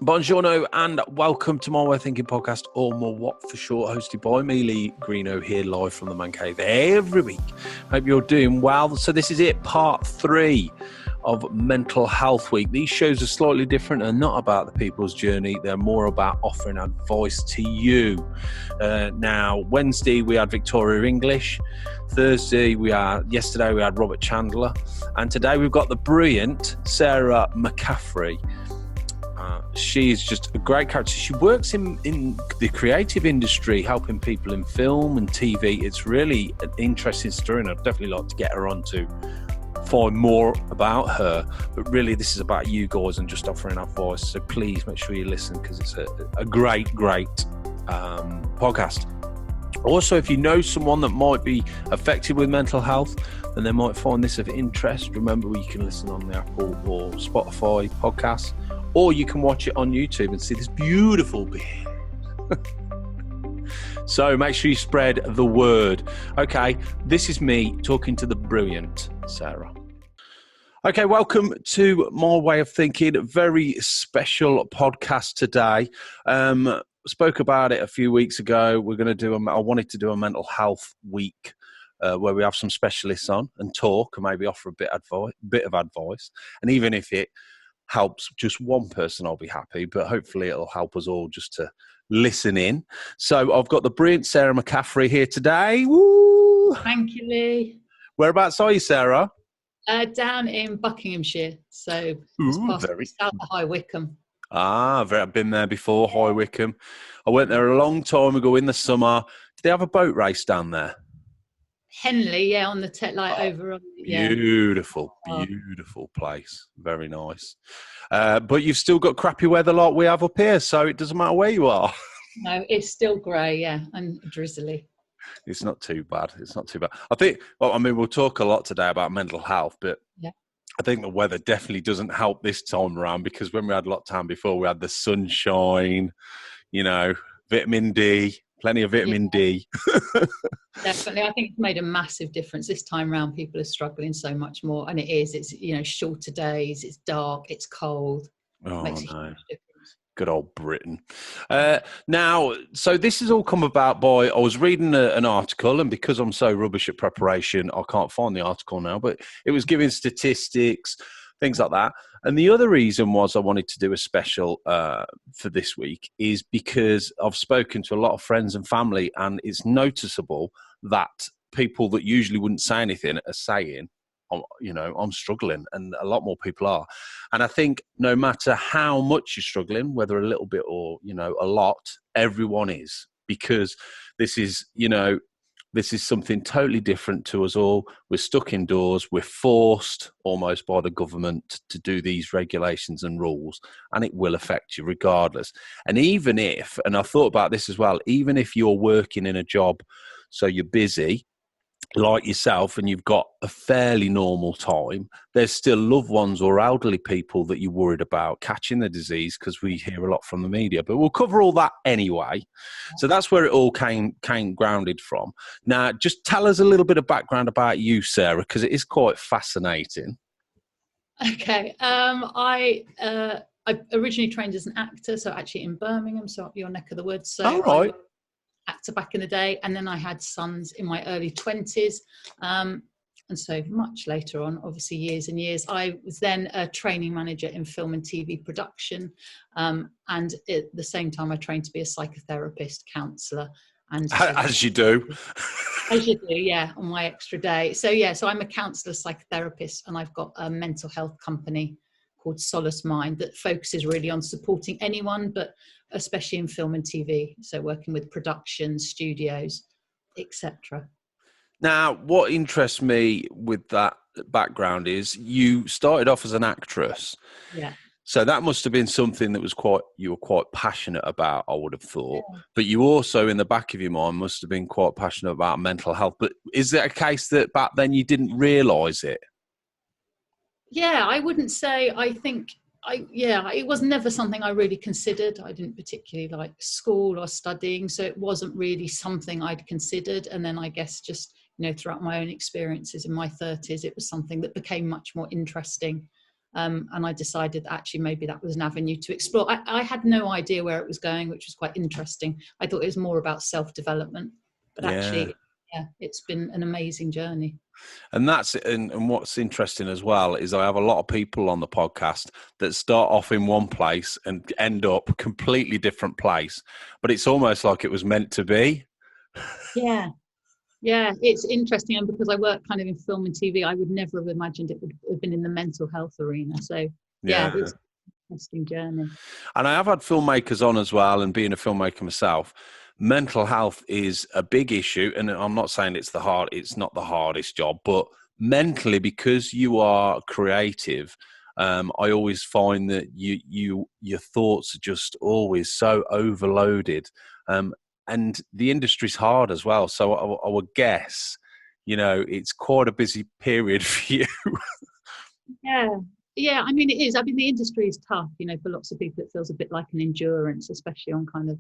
Buongiorno and welcome to My Way of Thinking podcast, or MWOT for short, hosted by me, Lee Greeno, here live from the Man Cave every week. Hope you're doing well. So this is it, part 3 of Mental Health Week. These shows are slightly different and not about the people's journey. They're more about offering advice to you. Now, Wednesday we had Victoria English. Yesterday we had Robert Chandler. And today we've got the brilliant Sarah McCaffrey. She's just a great character. She works in the creative industry, helping people in film and TV. It's really an interesting story, and I'd definitely like to get her on to find more about her. But really, this is about you guys and just offering advice. So please make sure you listen, because it's a great podcast. Also, if you know someone that might be affected with mental health, then they might find this of interest. Remember, you can listen on the Apple or Spotify podcasts, or you can watch it on YouTube and see this beautiful being. So make sure you spread the word. Okay, this is me talking to the brilliant Sarah. Okay, welcome to My Way of Thinking. Very special podcast today. Spoke about it a few weeks ago. I wanted to do a mental health week where we have some specialists on and talk and maybe offer a bit of advice. And even if it helps just one person, I'll be happy, but hopefully it'll help us all just to listen in. So I've got the brilliant Sarah McCaffrey here today. Woo! Thank you, Lee. Whereabouts are you, Sarah? Down in Buckinghamshire, so just past south of High Wycombe. I've been there before, High Wycombe. I went there a long time ago in the summer. Did they have a boat race down there? Henley, yeah, on the over on. Yeah. Beautiful place. Very nice. But you've still got crappy weather like we have up here, so it doesn't matter where you are. No, it's still grey, yeah, and drizzly. It's not too bad. I think, we'll talk a lot today about mental health, but yeah. I think the weather definitely doesn't help this time around, because when we had lockdown before, we had the sunshine, vitamin D, plenty of vitamin D. Definitely. I think it's made a massive difference. This time around, people are struggling so much more, and it is. It's, shorter days, it's dark, it's cold. Oh, makes a no. huge difference. Good old Britain. Now, so this has all come about by, I was reading an article, and because I'm so rubbish at preparation, I can't find the article now, but it was giving statistics, things like that. And the other reason was I wanted to do a special for this week is because I've spoken to a lot of friends and family, and it's noticeable that people that usually wouldn't say anything are saying, I'm struggling, and a lot more people are. And I think no matter how much you're struggling, whether a little bit or, a lot, everyone is, because this is something totally different to us all. We're stuck indoors. We're forced almost by the government to do these regulations and rules, and it will affect you regardless. And even if, and I thought about this as well, even if you're working in a job, so you're busy, like yourself, and you've got a fairly normal time, there's still loved ones or elderly people that you're worried about catching the disease, because we hear a lot from the media. But we'll cover all that anyway. So that's where it all came grounded from. Now, just tell us a little bit of background about you, Sarah, because it is quite fascinating. Okay. I originally trained as an actor, so actually in Birmingham, so up your neck of the woods. So all right. Actor back in the day, and then I had sons in my early 20s, and so much later on, obviously years and years, I was then a training manager in film and TV production, and at the same time I trained to be a psychotherapist, counsellor, and as you do yeah, on my extra day. So I'm a counsellor, psychotherapist, and I've got a mental health company called Solace Mind that focuses really on supporting anyone, but especially in film and TV. So working with productions, studios, etc. Now, what interests me with that background is you started off as an actress. Yeah. So that must have been something that you were quite passionate about, I would have thought. Yeah. But you also, in the back of your mind, must have been quite passionate about mental health. But is it a case that back then you didn't realise it? Yeah, I wouldn't say. I think it was never something I really considered. I didn't particularly like school or studying, so it wasn't really something I'd considered. And then I guess just, throughout my own experiences in my 30s, it was something that became much more interesting. And I decided that actually maybe that was an avenue to explore. I had no idea where it was going, which was quite interesting. I thought it was more about self-development, but actually, yeah, it's been an amazing journey. And and what's interesting as well is I have a lot of people on the podcast that start off in one place and end up a completely different place, but it's almost like it was meant to be. Yeah. Yeah, it's interesting. And because I work kind of in film and TV, I would never have imagined it would have been in the mental health arena. So yeah, it's an interesting journey. And I have had filmmakers on as well, and being a filmmaker myself, mental health is a big issue. And I'm not saying it's not the hardest job, but mentally, because you are creative, I always find that your thoughts are just always so overloaded. And the industry's hard as well. So I would guess, it's quite a busy period for you. Yeah. I mean, it is. I mean, the industry is tough. For lots of people, it feels a bit like an endurance, especially on kind of,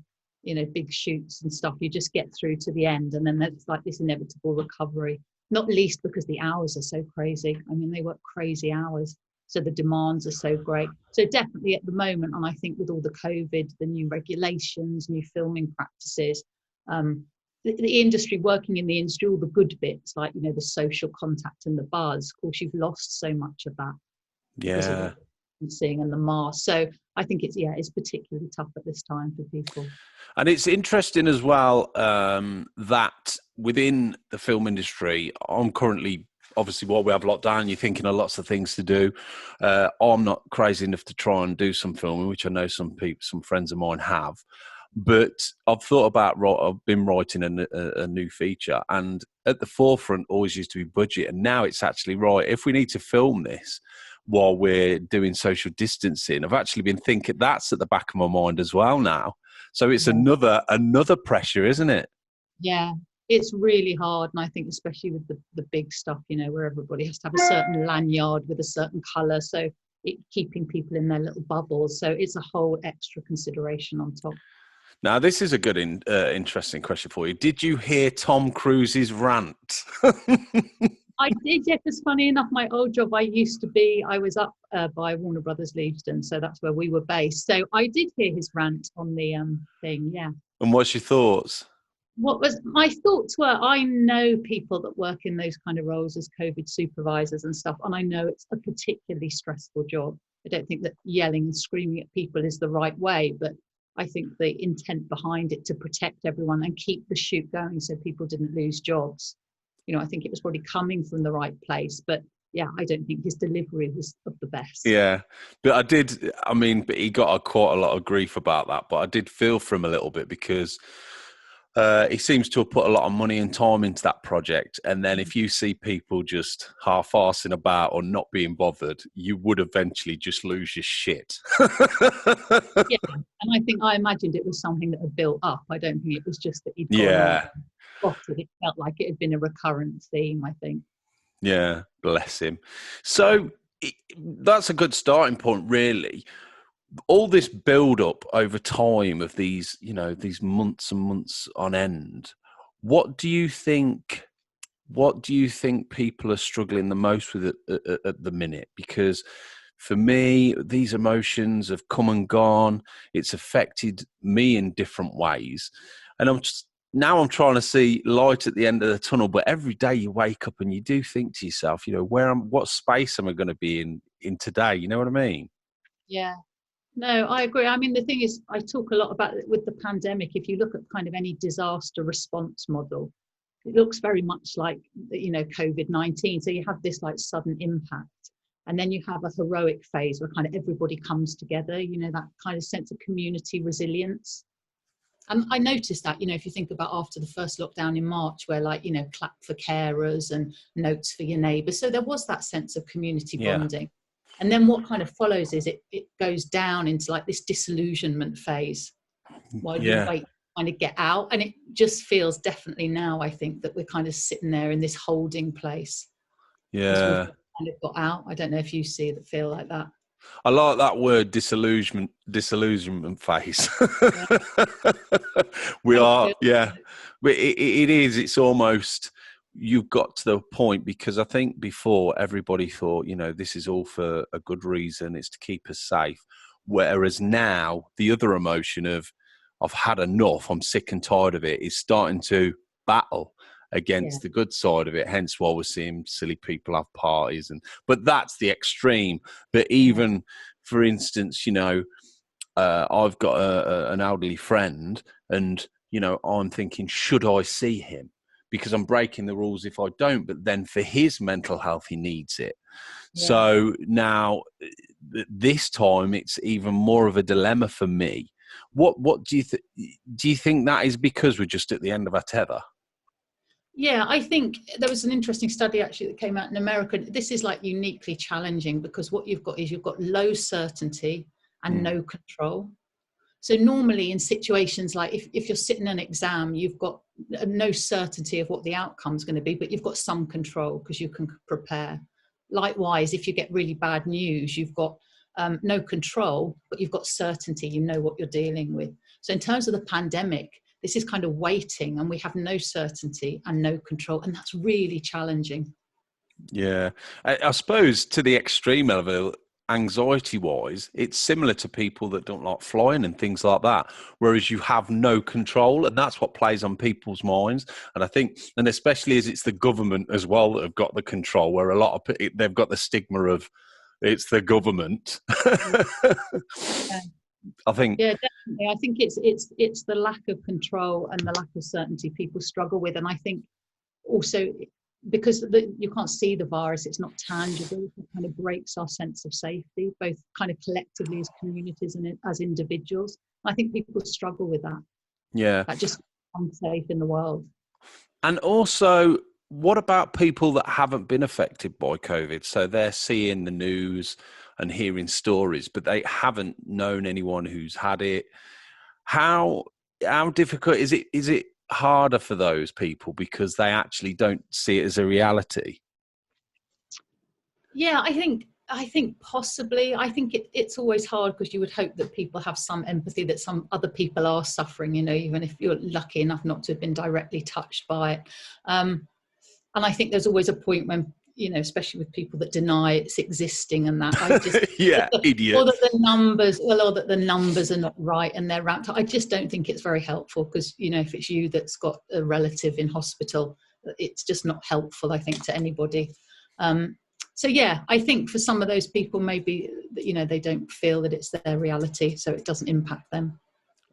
big shoots and stuff. You just get through to the end, and then there's like this inevitable recovery. Not least because the hours are so crazy. I mean, they work crazy hours. So the demands are so great. So definitely at the moment, and I think with all the COVID, the new regulations, new filming practices, the industry, working in the industry, all the good bits, like, the social contact and the buzz, of course, you've lost so much of that. Because of the distancing and the mask. So I think it's particularly tough at this time for people. And it's interesting as well that within the film industry, I'm currently, obviously, while we have lockdown, you're thinking of lots of things to do. I'm not crazy enough to try and do some filming, which I know some friends of mine have. But I've thought about, I've been writing a new feature, and at the forefront always used to be budget. And now it's actually, right, if we need to film this while we're doing social distancing, I've actually been thinking that's at the back of my mind as well now. So it's another pressure, isn't it? Yeah, it's really hard. And I think especially with the big stuff, where everybody has to have a certain lanyard with a certain colour. So keeping people in their little bubbles. So it's a whole extra consideration on top. Now, this is a good, interesting question for you. Did you hear Tom Cruise's rant? I did, yeah, because funny enough, my old job, I was up by Warner Brothers Leavesden, so that's where we were based. So I did hear his rant on the thing, yeah. And what's your thoughts? My thoughts were, I know people that work in those kind of roles as COVID supervisors and stuff, and I know it's a particularly stressful job. I don't think that yelling and screaming at people is the right way, but I think the intent behind it to protect everyone and keep the shoot going so people didn't lose jobs. I think it was probably coming from the right place, but yeah, I don't think his delivery was of the best. Yeah, but but he got quite a lot of grief about that, but I did feel for him a little bit because he seems to have put a lot of money and time into that project. And then if you see people just half-arsing about or not being bothered, you would eventually just lose your shit. Yeah, and I imagined it was something that had built up. I don't think it was just that he'd gone spotted. It felt like it had been a recurrent theme, I think. Yeah, bless him. So that's a good starting point, really. All this build-up over time of these months and months on end. What do you think people are struggling the most with at the minute? Because for me, these emotions have come and gone. It's affected me in different ways, and I'm trying to see light at the end of the tunnel. But every day you wake up and you do think to yourself, what space am I going to be in today? You know what I mean? Yeah. No, I agree. I mean, the thing is, I talk a lot about it with the pandemic. If you look at kind of any disaster response model, it looks very much like, COVID-19. So you have this like sudden impact, and then you have a heroic phase where kind of everybody comes together, that kind of sense of community resilience. And I noticed that, if you think about after the first lockdown in March, where clap for carers and notes for your neighbours. So there was that sense of community bonding. Yeah. And then what kind of follows is it goes down into like this disillusionment phase while you wait to kind of get out. And it just feels definitely now, I think, that we're kind of sitting there in this holding place. Yeah. Kind of got out. I don't know if you feel like that. I like that word, disillusionment phase. We are, yeah. But it is, it's almost, you've got to the point, because I think before everybody thought, this is all for a good reason. It's to keep us safe. Whereas now the other emotion of I've had enough, I'm sick and tired of it, is starting to battle against the good side of it. Hence why we're seeing silly people have parties, but that's the extreme. But even, for instance, I've got an elderly friend, and I'm thinking, should I see him? Because I'm breaking the rules if I don't. But then for his mental health, he needs it. Yeah. So now, this time, it's even more of a dilemma for me. What do you think? Do you think that is because we're just at the end of our tether? Yeah, I think there was an interesting study actually that came out in America. This is like uniquely challenging, because what you've got low certainty and no control. So normally in situations like if you're sitting an exam, you've got no certainty of what the outcome is going to be, but you've got some control because you can prepare. Likewise, if you get really bad news, you've got no control, but you've got certainty, you know what you're dealing with. So in terms of the pandemic, this is kind of waiting, and we have no certainty and no control, and that's really challenging. Yeah, I suppose to the extreme level, anxiety-wise, it's similar to people that don't like flying and things like that, whereas you have no control, and that's what plays on people's minds. And I think, and especially as it's the government as well that have got the control, where a lot of they've got the stigma of it's the government. Yeah. I think. Yeah, definitely. I think it's the lack of control and the lack of certainty people struggle with, and I think also because you can't see the virus, it's not tangible. It kind of breaks our sense of safety, both kind of collectively as communities and as individuals. I think people struggle with that. Yeah, that just unsafe in the world. And also, what about people that haven't been affected by COVID? So they're seeing the news and hearing stories, but they haven't known anyone who's had it. How difficult is it? Is it harder for those people because they actually don't see it as a reality? Yeah, I think possibly. I think it's always hard because you would hope that people have some empathy, that some other people are suffering, even if you're lucky enough not to have been directly touched by it. And I think there's always a point when, especially with people that deny it's existing and that, I just idiot. Or that the numbers are not right and they're ramped up. I just don't think it's very helpful because, if it's you that's got a relative in hospital, it's just not helpful, I think, to anybody. So yeah, I think for some of those people, maybe, they don't feel that it's their reality, so it doesn't impact them.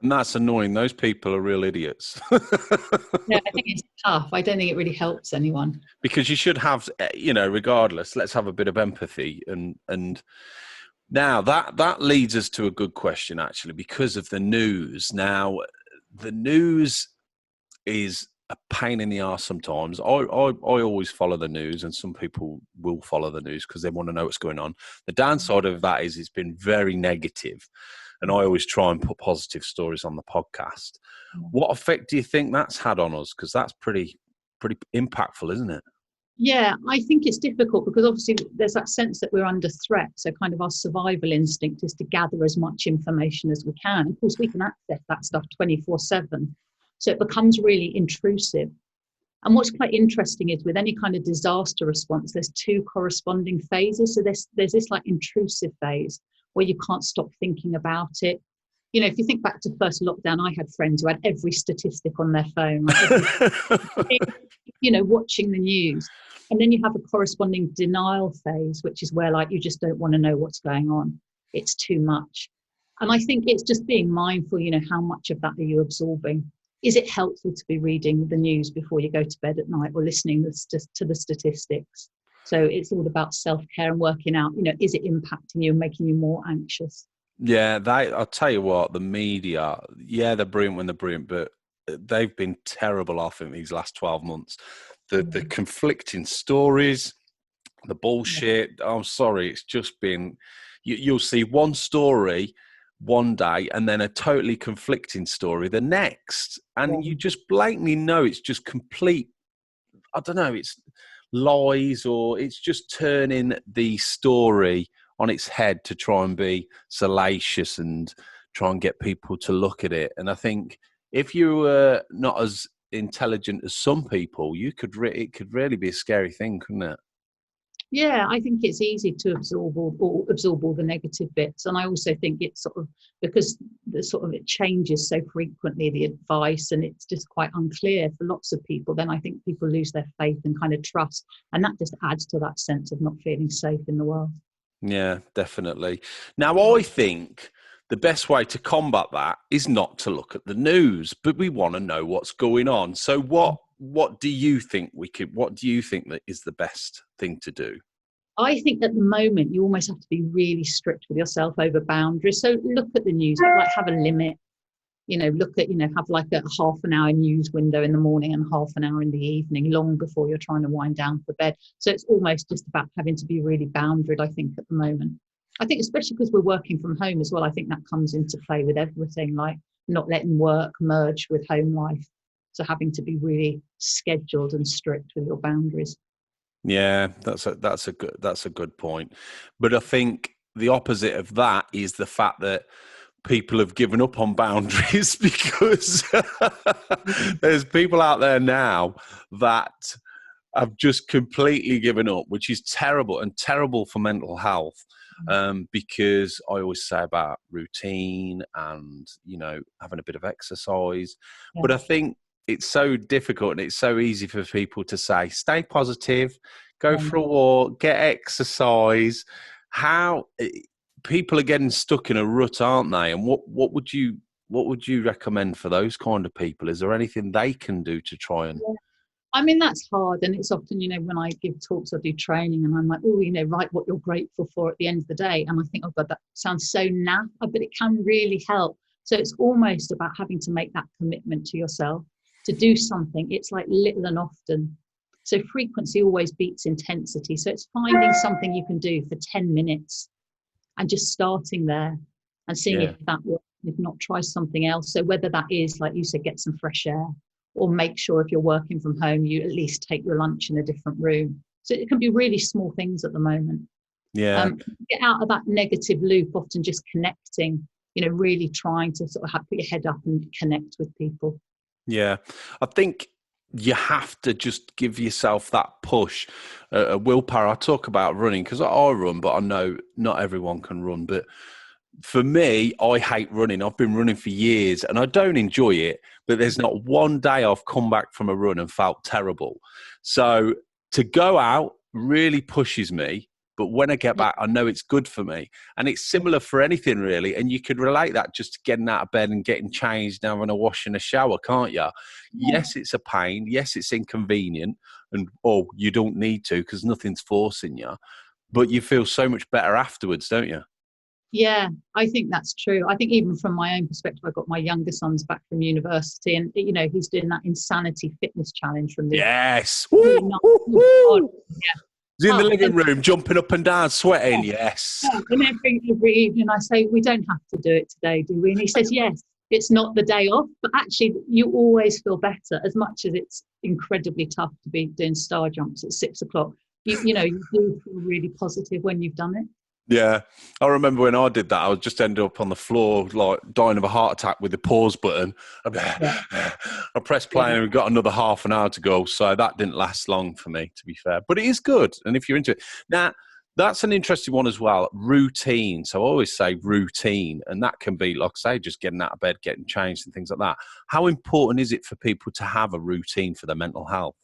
And that's annoying. Those people are real idiots. Yeah, I think it's tough. I don't think it really helps anyone. Because you should have, regardless, let's have a bit of empathy. And now that leads us to a good question, actually, because of the news. Now, the news is a pain in the arse sometimes. I always follow the news, and some people will follow the news because they want to know what's going on. The downside of that is it's been very negative, and I always try and put positive stories on the podcast. What effect do you think that's had on us? Because that's pretty impactful, isn't it? Yeah, I think it's difficult because obviously there's that sense that we're under threat. So kind of our survival instinct is to gather as much information as we can. Of course, we can access that stuff 24/7. So it becomes really intrusive. And what's quite interesting is with any kind of disaster response, there's two corresponding phases. So there's this like intrusive phase where you can't stop thinking about it. If you think back to first lockdown, I had friends who had every statistic on their phone, watching the news. And then you have a corresponding denial phase, which is where you just don't want to know what's going on. It's too much. And I think it's just being mindful, how much of that are you absorbing? Is it helpful to be reading the news before you go to bed at night or listening to the statistics? So it's all about self-care and working out, is it impacting you and making you more anxious? Yeah, I'll tell you what, the media, they're brilliant when they're brilliant, but they've been terrible, I think, these last 12 months. The conflicting stories, the bullshit, I'm sorry, it's just been, you'll see one story one day and then a totally conflicting story the next. And you just blatantly know it's just complete, I don't know, it's lies, or it's just turning the story on its head to try and be salacious and try and get people to look at it. And I think if you were not as intelligent as some people, it could really be a scary thing, couldn't it? Yeah, I think it's easy to absorb all the negative bits, and I also think it's sort of because it changes so frequently, the advice, and it's just quite unclear for lots of people. Then I think people lose their faith and kind of trust, and that just adds to that sense of not feeling safe in the world. Yeah, definitely. Now, I think the best way to combat that is not to look at the news, but we want to know what's going on. So what do you think what do you think that is the best thing to do? I think at the moment you almost have to be really strict with yourself over boundaries. So look at the news, but like have a limit. Have like a half an hour news window in the morning and half an hour in the evening, long before you're trying to wind down for bed. So it's almost just about having to be really boundaried, I think, at the moment. I think especially because we're working from home as well, I think that comes into play with everything, like not letting work merge with home life. So having to be really scheduled and strict with your boundaries. Yeah, that's a good point. But I think the opposite of that is the fact that people have given up on boundaries because there's people out there now that have just completely given up, which is terrible and terrible for mental health. Because I always say about routine and, having a bit of exercise. Yeah. But I think it's so difficult and it's so easy for people to say, stay positive, go for a walk, get exercise. How people are getting stuck in a rut, aren't they? And what would you recommend for those kind of people? Is there anything they can do to try and... Yeah. I mean, that's hard. And it's often, when I give talks or do training and I'm like, write what you're grateful for at the end of the day. And I think, oh God, that sounds so naff, but it can really help. So it's almost about having to make that commitment to yourself to do something. It's like little and often. So frequency always beats intensity. So it's finding something you can do for 10 minutes and just starting there and seeing if that works. If not, try something else. So whether that is, like you said, get some fresh air, or make sure if you're working from home, you at least take your lunch in a different room. So it can be really small things at the moment. Yeah. Get out of that negative loop, often just connecting, really trying to sort of put your head up and connect with people. Yeah. I think you have to just give yourself that push, willpower. I talk about running because I run, but I know not everyone can run. But for me, I hate running. I've been running for years and I don't enjoy it, but there's not one day I've come back from a run and felt terrible. So to go out really pushes me. But when I get back, I know it's good for me. And it's similar for anything, really. And you could relate that just to getting out of bed and getting changed, having a wash and a shower, can't you? Yes, it's a pain. Yes, it's inconvenient. Or you don't need to because nothing's forcing you. But you feel so much better afterwards, don't you? Yeah, I think that's true. I think even from my own perspective, I got my younger son's back from university and, he's doing that insanity fitness challenge from the... Yes. Yeah. He's in the living room, jumping up and down, sweating. Yes. Yeah. And every evening I say, we don't have to do it today, do we? And he says, yes, it's not the day off, but actually you always feel better, as much as it's incredibly tough to be doing star jumps at 6 o'clock. You do feel really positive when you've done it. Yeah, I remember when I did that, I was just ended up on the floor, like dying of a heart attack with the pause button. I pressed play and we got another half an hour to go. So that didn't last long for me, to be fair. But it is good. And if you're into it. Now, that's an interesting one as well. Routine. So I always say routine. And that can be, like I say, just getting out of bed, getting changed and things like that. How important is it for people to have a routine for their mental health?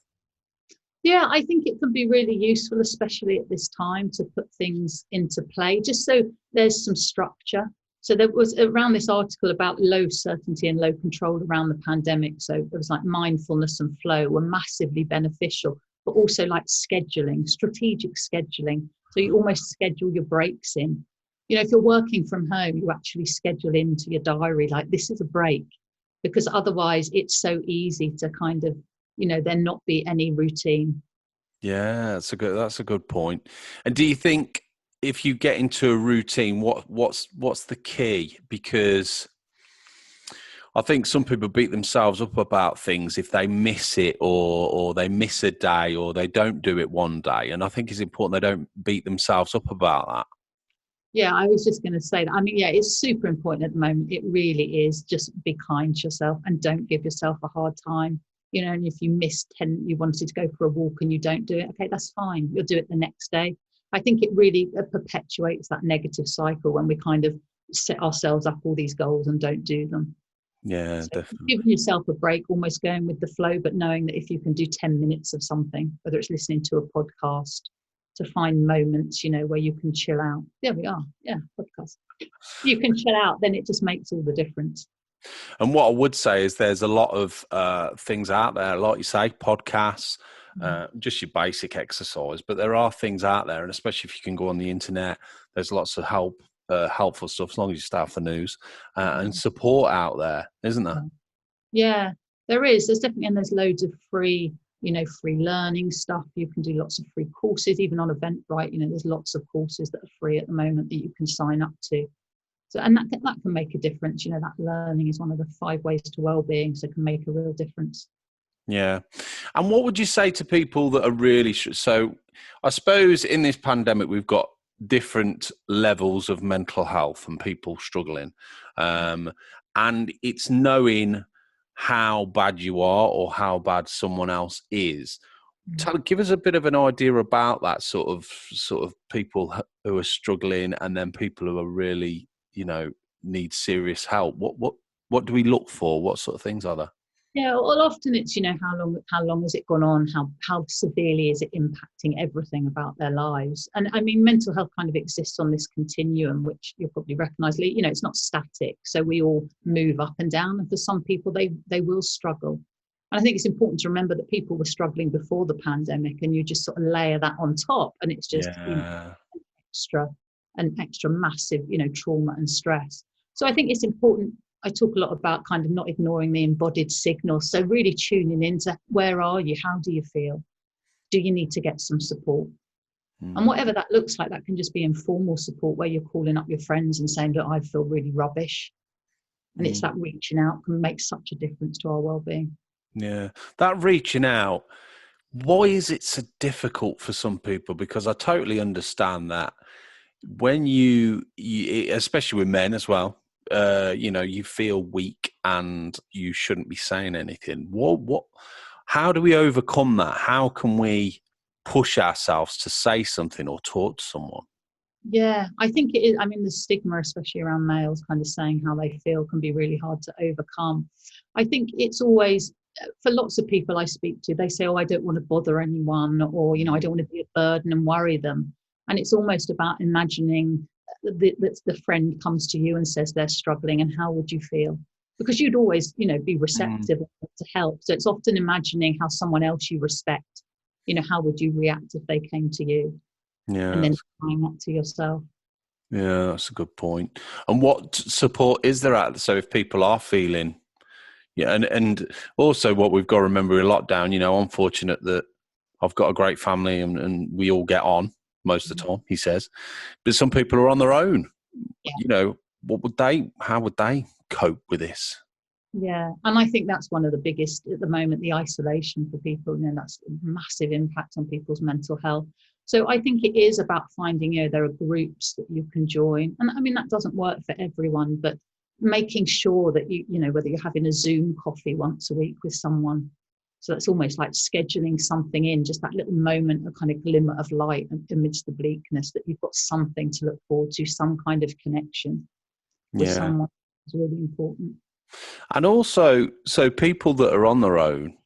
Yeah, I think it can be really useful, especially at this time, to put things into play, just so there's some structure. So there was around this article about low certainty and low control around the pandemic. So it was like mindfulness and flow were massively beneficial, but also like scheduling, strategic scheduling. So you almost schedule your breaks in. If you're working from home, you actually schedule into your diary, like this is a break, because otherwise it's so easy to kind of, there not be any routine. Yeah, that's a good point. And do you think if you get into a routine, what's the key? Because I think some people beat themselves up about things if they miss it or they miss a day or they don't do it one day. And I think it's important they don't beat themselves up about that. Yeah, I was just going to say that. I mean, yeah, it's super important at the moment. It really is. Just be kind to yourself and don't give yourself a hard time. you know, and if you you wanted to go for a walk and you don't do it, okay, that's fine. You'll do it the next day. I think it really perpetuates that negative cycle when we kind of set ourselves up all these goals and don't do them. Yeah, So definitely. giving yourself a break, almost going with the flow, but knowing that if you can do 10 minutes of something, whether it's listening to a podcast, to find moments, you know, where you can chill out. There we are. Yeah, podcast. You can chill out, then it just makes all the difference. And what I would say is there's a lot of things out there, like you say, podcasts, just your basic exercise. But there are things out there, and especially if you can go on the internet, there's lots of helpful stuff, as long as you stay off the news, and support out there, isn't there? Yeah, there is. There's definitely, and there's loads of free, you know, free learning stuff. You can do lots of free courses, even on Eventbrite. You know, there's lots of courses that are free at the moment that you can sign up to. So, and that can make a difference. You know, that learning is one of the 5 ways to well-being, so it can make a real difference. Yeah. And what would you say to people that are really, so I suppose in this pandemic, we've got different levels of mental health and people struggling. And it's knowing how bad you are or how bad someone else is. Give us a bit of an idea about that sort of people who are struggling, and then people who are really, you know, need serious help. What do we look for? What sort of things are there? Yeah, well, often it's, you know, how long has it gone on? How severely is it impacting everything about their lives? And I mean, mental health kind of exists on this continuum, which you'll probably recognise. You know, it's not static, so we all move up and down. And for some people, they will struggle. And I think it's important to remember that people were struggling before the pandemic, and you just sort of layer that on top, and it's just you know, an extra massive, you know, trauma and stress. So I think it's important. I talk a lot about kind of not ignoring the embodied signals. So really tuning into, where are you? How do you feel? Do you need to get some support? And whatever that looks like, that can just be informal support where you're calling up your friends and saying, look, I feel really rubbish. And it's that reaching out can make such a difference to our well-being. Yeah. That reaching out, why is it so difficult for some people? Because I totally understand that when you especially with men as well, you know, you feel weak and you shouldn't be saying anything. How do we overcome that? How can we push ourselves to say something or talk to someone? Yeah, I think it is. I mean, the stigma, especially around males, kind of saying how they feel, can be really hard to overcome. I think it's always, for lots of people I speak to, they say, oh, I don't want to bother anyone, or, you know, I don't want to be a burden and worry them. And it's almost about imagining that the friend comes to you and says they're struggling, and how would you feel? Because you'd always, you know, be receptive to help. So it's often imagining how someone else you respect, you know, how would you react if they came to you? Yeah. And then applying that to yourself. Yeah, that's a good point. And what support is there out there? So if people are feeling, yeah, and also what we've got to remember in lockdown, you know, I'm fortunate that I've got a great family and we all get on most of the time, he says. But some people are on their own. Yeah. You know, how would they cope with this? Yeah, and I think that's one of the biggest at the moment, the isolation for people. You know, that's a massive impact on people's mental health. So I think it is about finding, you know, there are groups that you can join. And I mean, that doesn't work for everyone, but making sure that you know, whether you're having a Zoom coffee once a week with someone. So that's almost like scheduling something in, just that little moment, a kind of glimmer of light amidst the bleakness, that you've got something to look forward to, some kind of connection with someone is really important. And also, so people that are on their own,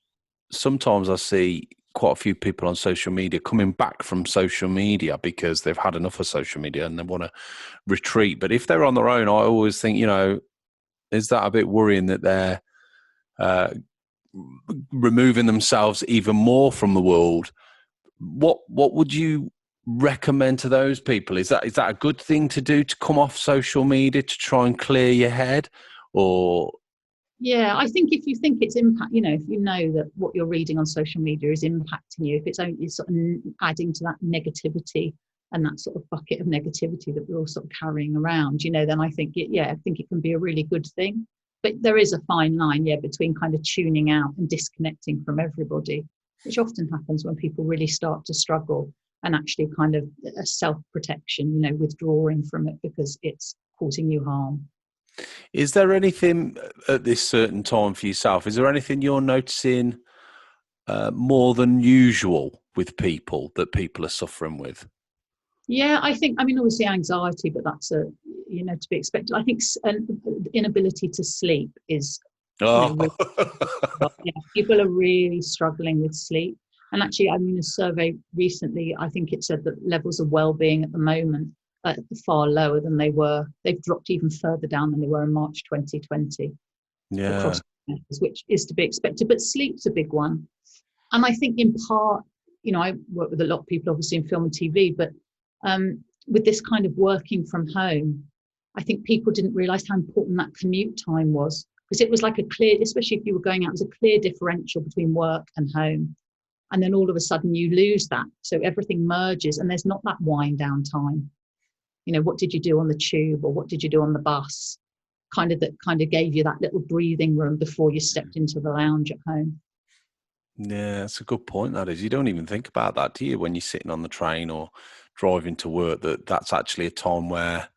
sometimes I see quite a few people on social media coming back from social media because they've had enough of social media and they want to retreat. But if they're on their own, I always think, you know, is that a bit worrying that they're removing themselves even more from the world? What would you recommend to those people? Is that a good thing to do, to come off social media to try and clear your head? Or yeah, I think if you think it's impact, you know, if you know that what you're reading on social media is impacting you, if it's only sort of adding to that negativity and that sort of bucket of negativity that we're all sort of carrying around, you know, then I think it can be a really good thing. But there is a fine line, between kind of tuning out and disconnecting from everybody, which often happens when people really start to struggle, and actually kind of a self-protection, you know, withdrawing from it because it's causing you harm. Is there anything at this certain time for yourself? Is there anything you're noticing more than usual with people that people are suffering with? Yeah, I think, I mean, obviously anxiety, but that's to be expected. I think an inability to sleep is, Oh, really, yeah, people are really struggling with sleep. And actually, I mean, a survey recently, I think it said that levels of well-being at the moment are far lower than they were. They've dropped even further down than they were in March 2020 yeah. across the countries, which is to be expected. But sleep's a big one. And I think in part, I work with a lot of people, obviously, in film and TV, but with this kind of working from home, I think people didn't realize how important that commute time was, because it was like a clear, especially if you were going out, it was a clear differential between work and home. And then all of a sudden you lose that. So everything merges and there's not that wind down time. What did you do on the tube, or what did you do on the bus? That gave you that little breathing room before you stepped into the lounge at home. Yeah, that's a good point, that is. You don't even think about that, do you, when you're sitting on the train or driving to work, that's actually a time where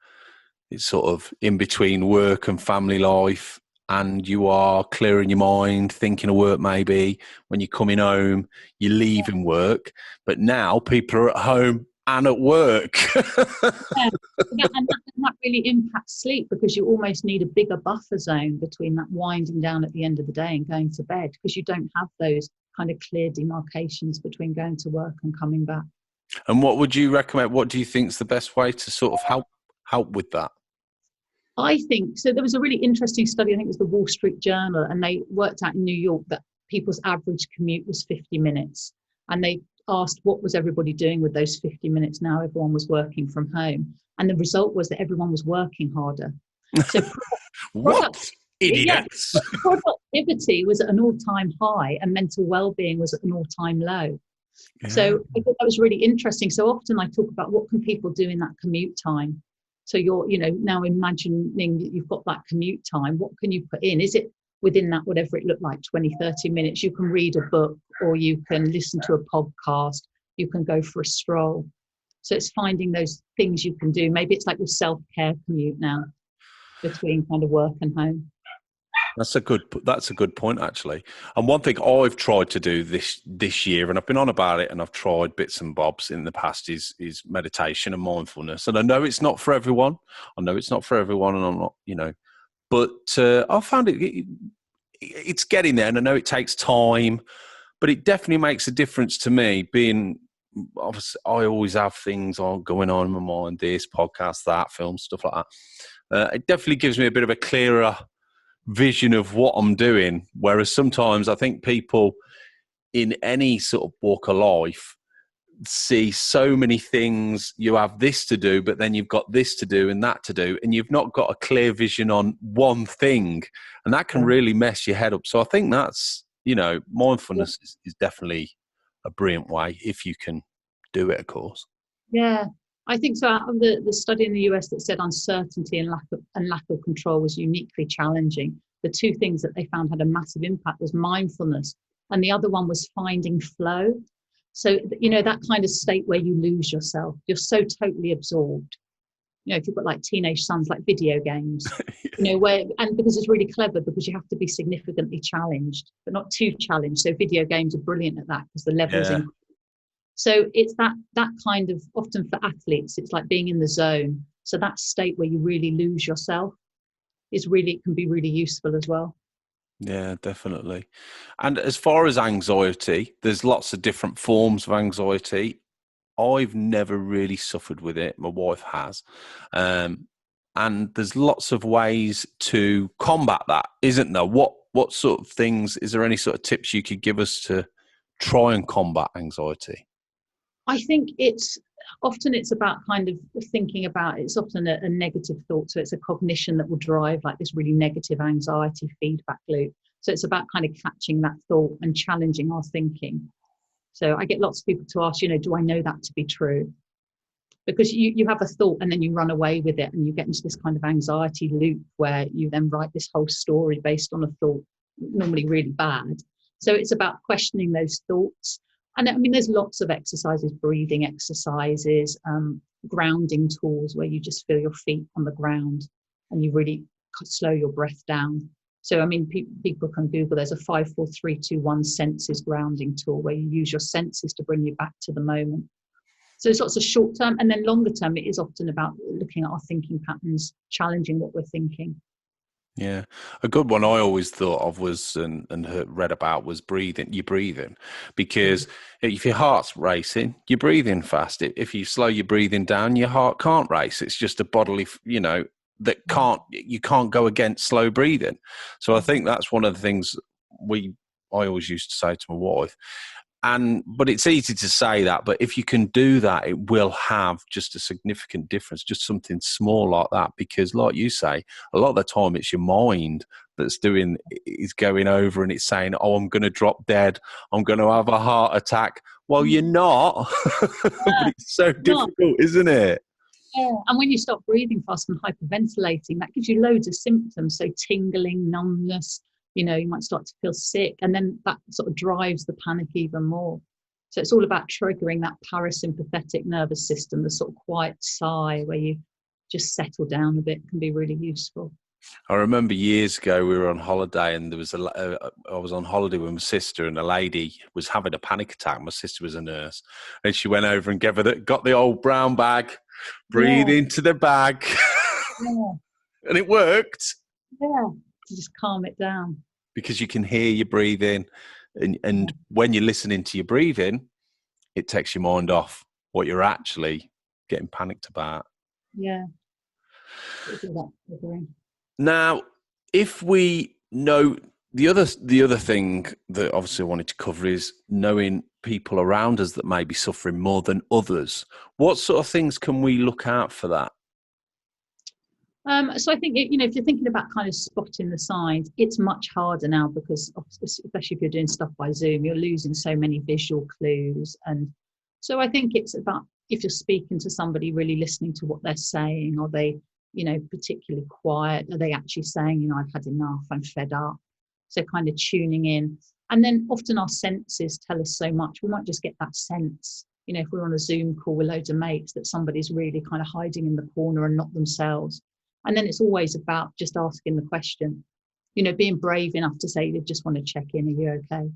it's sort of in between work and family life, and you are clearing your mind, thinking of work maybe. When you're coming home, you're leaving work. But now people are at home and at work. Yeah. And that really impacts sleep, because you almost need a bigger buffer zone between that winding down at the end of the day and going to bed, because you don't have those kind of clear demarcations between going to work and coming back. And what would you recommend? What do you think is the best way to sort of help with that? I think so. There was a really interesting study, I think it was the Wall Street Journal, and they worked out in New York that people's average commute was 50 minutes. And they asked what was everybody doing with those 50 minutes now everyone was working from home. And the result was that everyone was working harder. So What? Idiots. productivity was at an all-time high and mental well-being was at an all-time low. Yeah. So I thought that was really interesting. So often I talk about what can people do in that commute time. So you're, now imagining that you've got that commute time, what can you put in? Is it within that, whatever it looked like, 20, 30 minutes? You can read a book, or you can listen to a podcast, you can go for a stroll. So it's finding those things you can do. Maybe it's like your self-care commute now between kind of work and home. That's a good point, actually. And one thing I've tried to do this year, and I've been on about it, and I've tried bits and bobs in the past, is meditation and mindfulness. And I know it's not for everyone. And I'm not, but I found it's getting there. And I know it takes time, but it definitely makes a difference to me. Being obviously, I always have things going on in my mind: this podcast, that, film, stuff like that. It definitely gives me a bit of a clearer vision of what I'm doing, whereas sometimes I think people in any sort of walk of life see so many things. You have this to do, but then you've got this to do and that to do, and you've not got a clear vision on one thing, and that can really mess your head up. So I think that's, mindfulness is definitely a brilliant way if you can do it, of course. Yeah, I think so. Out of the study in the US that said uncertainty and lack of control was uniquely challenging, the two things that they found had a massive impact was mindfulness, and the other one was finding flow. So, that kind of state where you lose yourself, you're so totally absorbed. If you've got like teenage sons, like video games, because it's really clever, because you have to be significantly challenged, but not too challenged. So video games are brilliant at that, because the levels in. So it's that kind of, often for athletes, it's like being in the zone. So that state where you really lose yourself it can be really useful as well. Yeah, definitely. And as far as anxiety, there's lots of different forms of anxiety. I've never really suffered with it. My wife has. And there's lots of ways to combat that, isn't there? What sort of things, is there any sort of tips you could give us to try and combat anxiety? I think it's about kind of thinking about, it's often a negative thought. So it's a cognition that will drive like this really negative anxiety feedback loop. So it's about kind of catching that thought and challenging our thinking. So I get lots of people to ask, do I know that to be true? Because you have a thought and then you run away with it, and you get into this kind of anxiety loop where you then write this whole story based on a thought, normally really bad. So it's about questioning those thoughts. And I mean, there's lots of exercises, breathing exercises, grounding tools where you just feel your feet on the ground and you really slow your breath down. So, I mean, people can Google, there's a 5-4-3-2-1 senses grounding tool where you use your senses to bring you back to the moment. So there's lots of short term, and then longer term, it is often about looking at our thinking patterns, challenging what we're thinking. Yeah. A good one I always thought of was, and read about, was breathing. You're breathing. Because if your heart's racing, you're breathing fast. If you slow your breathing down, your heart can't race. It's just a bodily, that you can't go against slow breathing. So I think that's one of the things I always used to say to my wife. But it's easy to say that, but if you can do that, it will have just a significant difference, just something small like that. Because like you say, a lot of the time it's your mind is going over and it's saying, oh, I'm going to drop dead. I'm going to have a heart attack. Well, you're not, but it's so difficult, isn't it? Yeah. And when you stop breathing fast and hyperventilating, that gives you loads of symptoms. So tingling, numbness, you might start to feel sick, and then that sort of drives the panic even more. So it's all about triggering that parasympathetic nervous system, the sort of quiet sigh where you just settle down a bit, can be really useful. I remember years ago we were on holiday, and I was on holiday with my sister, and a lady was having a panic attack. My sister was a nurse, and she went over and got the old brown bag, breathe into the bag, and it worked. Yeah, to just calm it down. Because you can hear your breathing, and when you're listening to your breathing, it takes your mind off what you're actually getting panicked about. Yeah. Now, if we know the other thing that obviously I wanted to cover is knowing people around us that may be suffering more than others. What sort of things can we look out for that? So I think, if you're thinking about kind of spotting the signs, it's much harder now because, especially if you're doing stuff by Zoom, you're losing so many visual clues. And so I think it's about, if you're speaking to somebody, really listening to what they're saying. Are they, particularly quiet? Are they actually saying, I've had enough, I'm fed up? So kind of tuning in. And then often our senses tell us so much. We might just get that sense, if we're on a Zoom call with loads of mates, that somebody's really kind of hiding in the corner and not themselves. And then it's always about just asking the question, being brave enough to say, they just want to check in. Are you okay?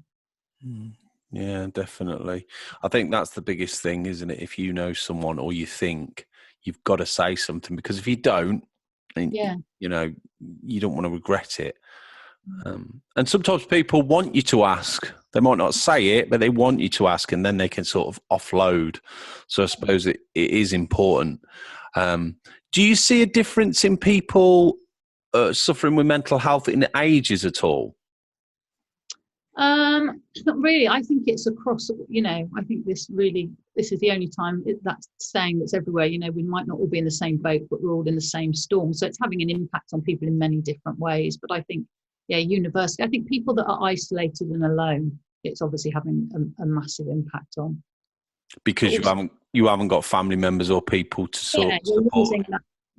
Yeah, definitely. I think that's the biggest thing, isn't it? If you know someone or you think, you've got to say something, because if you don't, you don't want to regret it. And sometimes people want you to ask. They might not say it, but they want you to ask, and then they can sort of offload. So I suppose it is important. Do you see a difference in people suffering with mental health in ages at all? Not really. I think it's across, I think this is the only time that's saying that's everywhere. We might not all be in the same boat, but we're all in the same storm. So it's having an impact on people in many different ways. But I think, universally, I think people that are isolated and alone, it's obviously having a massive impact on. Because you haven't got family members or people to support. Losing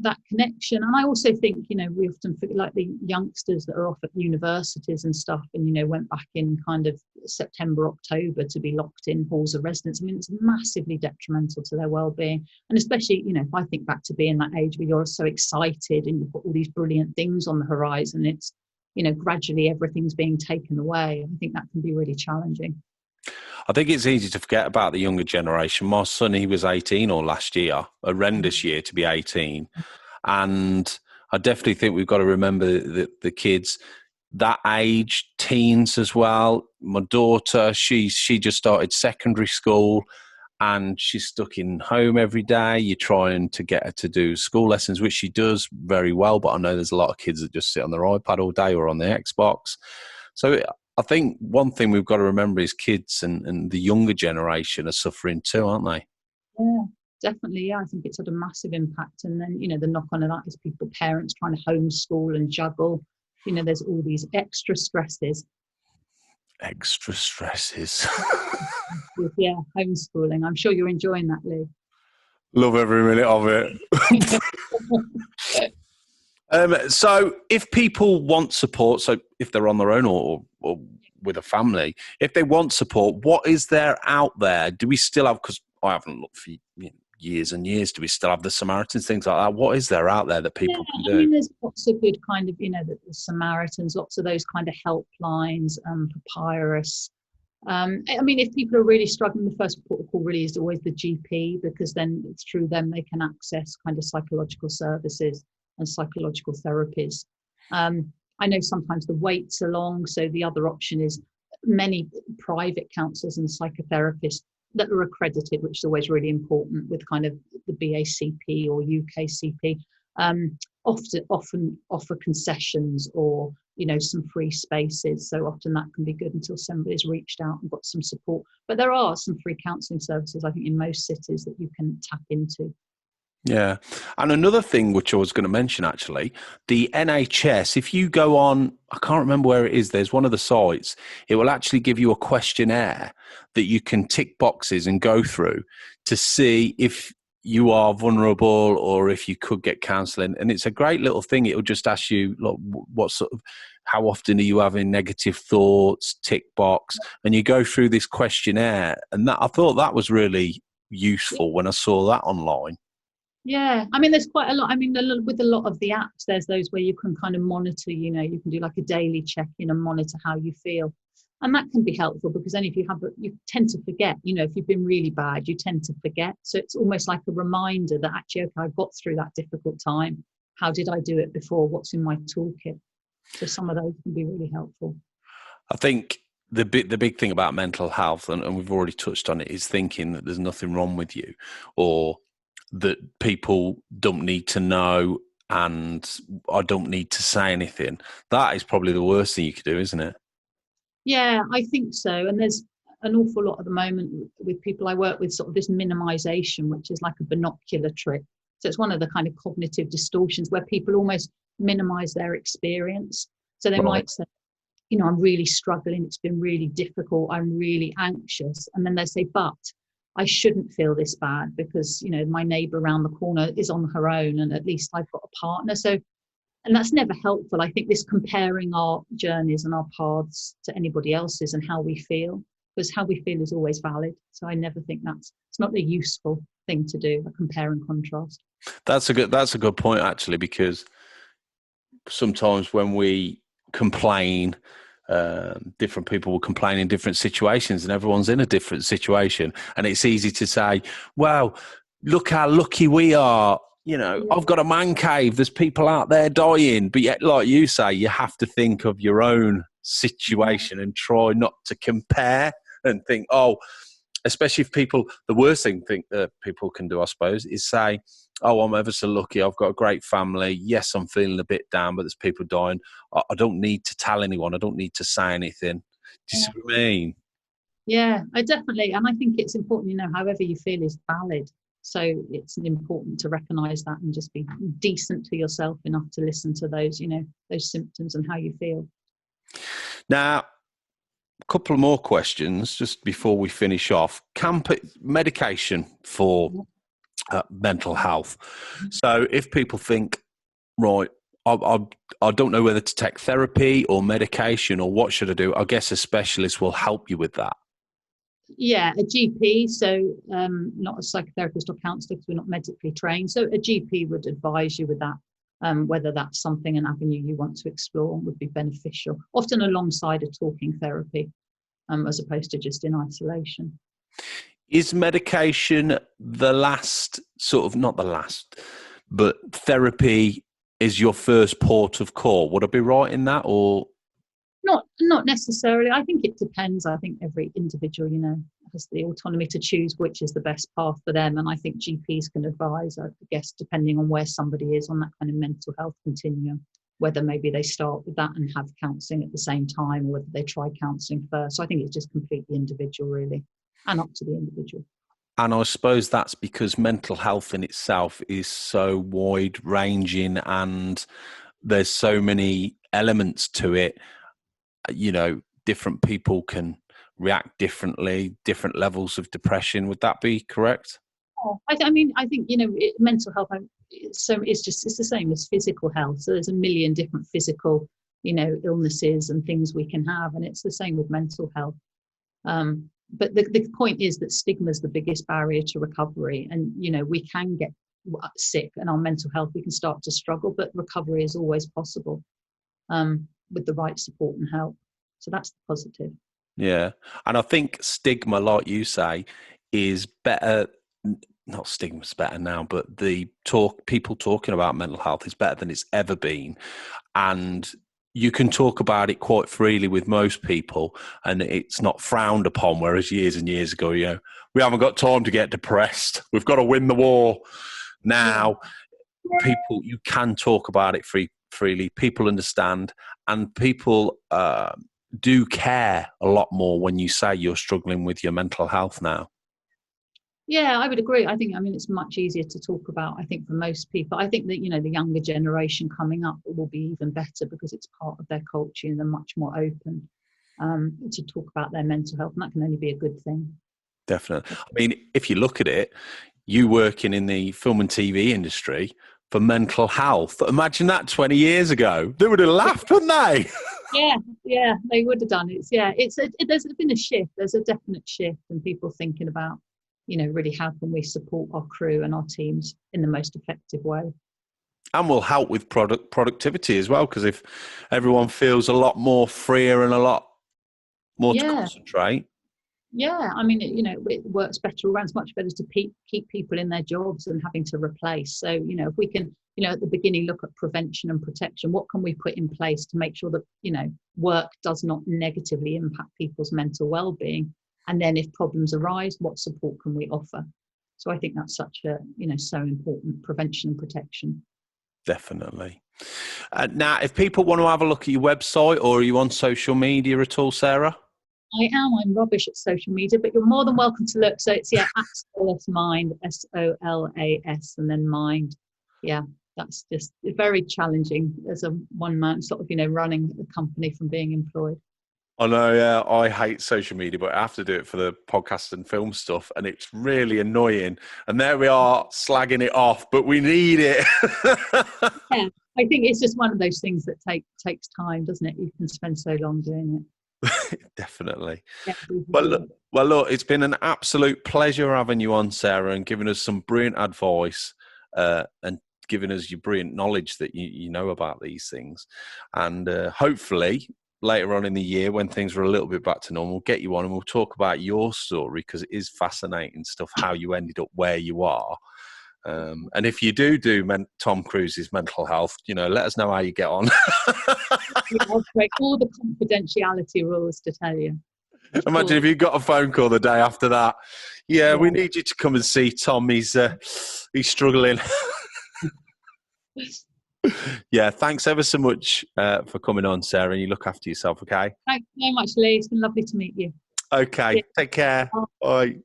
that connection. And I also think, we often feel like the youngsters that are off at universities and stuff, and went back in kind of September, October to be locked in halls of residence. I mean, it's massively detrimental to their well-being. And especially, if I think back to being that age where you're so excited and you've got all these brilliant things on the horizon, it's, gradually everything's being taken away. I think that can be really challenging. I think it's easy to forget about the younger generation. My son, he was 18 or last year, a horrendous year to be 18. And I definitely think we've got to remember the kids that age, teens as well. My daughter, she just started secondary school and she's stuck in home every day. You're trying to get her to do school lessons, which she does very well. But I know there's a lot of kids that just sit on their iPad all day or on their Xbox. So I think one thing we've got to remember is kids and the younger generation are suffering too, aren't they? Yeah, definitely. Yeah, I think it's had a massive impact. And then, the knock on of that is parents trying to homeschool and juggle. There's all these extra stresses. Extra stresses. Yeah, homeschooling. I'm sure you're enjoying that, Lou. Love every minute of it. So if people want support, so if they're on their own or with a family, if they want support, what is there out there? Do we still have, because I haven't looked for years and years. Do we still have the Samaritans, things like that? What is there out there that people can do? I mean, there's lots of good kind of, the Samaritans, lots of those kind of helplines, Papyrus. I mean, if people are really struggling, the first port of call really is always the GP, because then it's through them they can access kind of psychological services and psychological therapies. I know sometimes the waits are long, so the other option is many private counsellors and psychotherapists that are accredited, which is always really important with kind of the BACP or UKCP, often offer concessions or, some free spaces. So often that can be good until somebody's reached out and got some support. But there are some free counselling services, I think, in most cities that you can tap into. Yeah. And another thing which I was going to mention, actually, the NHS, if you go on, I can't remember where it is, there's one of the sites, it will actually give you a questionnaire that you can tick boxes and go through to see if you are vulnerable or if you could get counselling. And it's a great little thing. It'll just ask you, look, what sort of, how often are you having negative thoughts, tick box, and you go through this questionnaire. And that, I thought that was really useful when I saw that online. Yeah, I mean, there's quite a lot. I mean, with a lot of the apps, there's those where you can kind of monitor, you can do like a daily check-in and monitor how you feel. And that can be helpful because then if you tend to forget, if you've been really bad, you tend to forget. So it's almost like a reminder that actually, okay, I got through that difficult time. How did I do it before? What's in my toolkit? So some of those can be really helpful. I think the big thing about mental health, and we've already touched on it, is thinking that there's nothing wrong with you, or that people don't need to know and I don't need to say anything. That is probably the worst thing you could do, isn't it? Yeah, I think so. And there's an awful lot at the moment with people I work with, sort of this minimization, which is like a binocular trick. So it's one of the kind of cognitive distortions where people almost minimize their experience. So they might say, I'm really struggling. It's been really difficult. I'm really anxious. And then they say, but I shouldn't feel this bad because, my neighbor around the corner is on her own and at least I've got a partner. So, and that's never helpful. I think this comparing our journeys and our paths to anybody else's and how we feel, because how we feel is always valid. So I never think it's not a useful thing to do, a compare and contrast. That's a good point, actually, because sometimes when we complain, different people will complain in different situations and everyone's in a different situation. And it's easy to say, wow, look how lucky we are. I've got a man cave. There's people out there dying. But yet, like you say, you have to think of your own situation and try not to compare and think, especially if the worst thing that people can do, I suppose, is say, I'm ever so lucky. I've got a great family. Yes, I'm feeling a bit down, but there's people dying. I don't need to tell anyone. I don't need to say anything. Do you see what I mean? Yeah, I definitely. And I think it's important, however you feel is valid. So it's important to recognise that and just be decent to yourself enough to listen to those, those symptoms and how you feel. Now, a couple of more questions just before we finish off. Medication for mental health. So if people think, right, I don't know whether to take therapy or medication or what should I do, I guess a specialist will help you with that. Yeah, a GP, so not a psychotherapist or counsellor because we're not medically trained. So a GP would advise you with that, whether that's an avenue you want to explore would be beneficial, often alongside a talking therapy, as opposed to just in isolation. Is medication the last, not the last, but therapy is your first port of call? Would I be right in that, or? Not necessarily. I think it depends. I think every individual, has the autonomy to choose which is the best path for them. And I think GPs can advise, I guess, depending on where somebody is on that kind of mental health continuum, whether maybe they start with that and have counselling at the same time, or whether they try counselling first. So I think it's just completely individual, really, and up to the individual. And I suppose that's because mental health in itself is so wide-ranging and there's so many elements to it. Different people can react differently, different levels of depression. Would that be correct? I think mental health it's the same as physical health. So there's a million different physical, illnesses and things we can have, and it's the same with mental health. but the point is that stigma is the biggest barrier to recovery, and we can get sick and our mental health, we can start to struggle, but recovery is always possible with the right support and help. So that's the positive. Yeah. And I think stigma, like you say, is better. Not stigma's better now, but people talking about mental health is better than it's ever been. And you can talk about it quite freely with most people, and it's not frowned upon. Whereas years and years ago, we haven't got time to get depressed. We've got to win the war. Now, people, you can talk about it freely. People understand, and people do care a lot more when you say you're struggling with your mental health now. Yeah, I would agree. It's much easier to talk about, I think, for most people. I think that, the younger generation coming up will be even better because it's part of their culture and they're much more open to talk about their mental health. And that can only be a good thing. Definitely. I mean, if you look at it, you working in the film and TV industry for mental health. Imagine that 20 years ago. They would have laughed, wouldn't they? Yeah, they would have done it. Yeah, there's been a shift. There's a definite shift in people thinking about, really how can we support our crew and our teams in the most effective way. And will help with productivity as well, because if everyone feels a lot more freer and a lot more to concentrate. Yeah, it works better, runs much better to keep people in their jobs than having to replace. So, if we can, at the beginning, look at prevention and protection, what can we put in place to make sure that, work does not negatively impact people's mental well-being? And then if problems arise, what support can we offer? So I think that's such a, so important, prevention and protection. Definitely. Now, if people want to have a look at your website, or are you on social media at all, Sarah? I'm rubbish at social media, but you're more than welcome to look. So it's, at Solas Mind, SOLAS, and then Mind. Yeah, that's just very challenging as a one man sort of, running a company from being employed. I know, yeah, I hate social media, but I have to do it for the podcast and film stuff, and it's really annoying. And there we are slagging it off, but we need it. Yeah, I think it's just one of those things that takes time, doesn't it? You can spend so long doing it. Definitely. Yeah, Well, look, it's been an absolute pleasure having you on, Sarah, and giving us some brilliant advice and giving us your brilliant knowledge that you know about these things. And hopefully later on in the year, when things are a little bit back to normal, we'll get you on and we'll talk about your story, because it is fascinating stuff, how you ended up where you are. And if you do Tom Cruise's mental health, let us know how you get on. I'll break all the confidentiality rules to tell you. Imagine if you got a phone call the day after that. Yeah, we need you to come and see Tom. He's struggling. Yeah, thanks ever so much for coming on, Sarah. And you look after yourself, okay? Thanks so much, Lee. It's been lovely to meet you. Okay, take care. Bye.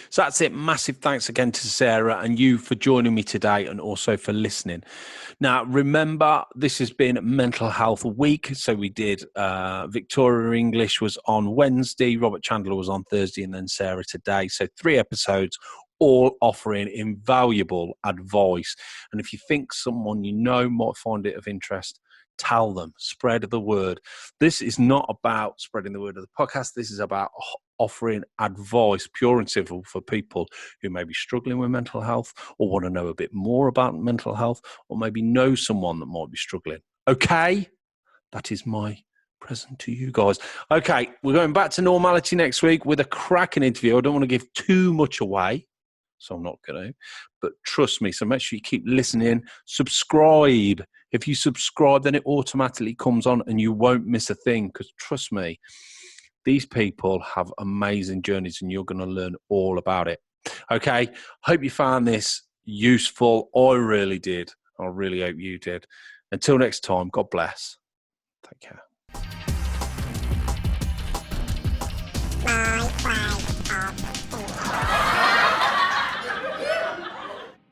So that's it. Massive thanks again to Sarah and you for joining me today, and also for listening. Now, remember, this has been Mental Health Week. So we did Victoria English was on Wednesday, Robert Chandler was on Thursday, and then Sarah today. So 3 episodes, all offering invaluable advice. And if you think someone might find it of interest, tell them, spread the word. This is not about spreading the word of the podcast. This is about offering advice, pure and simple, for people who may be struggling with mental health, or want to know a bit more about mental health, or maybe know someone that might be struggling. Okay? That is my present to you guys. Okay, we're going back to normality next week with a cracking interview. I don't want to give too much away, so I'm not going to, but trust me. So make sure you keep listening. Subscribe. If you subscribe, then it automatically comes on and you won't miss a thing, because trust me, these people have amazing journeys and you're going to learn all about it. Okay. Hope you found this useful. I really did. I really hope you did. Until next time, God bless. Take care.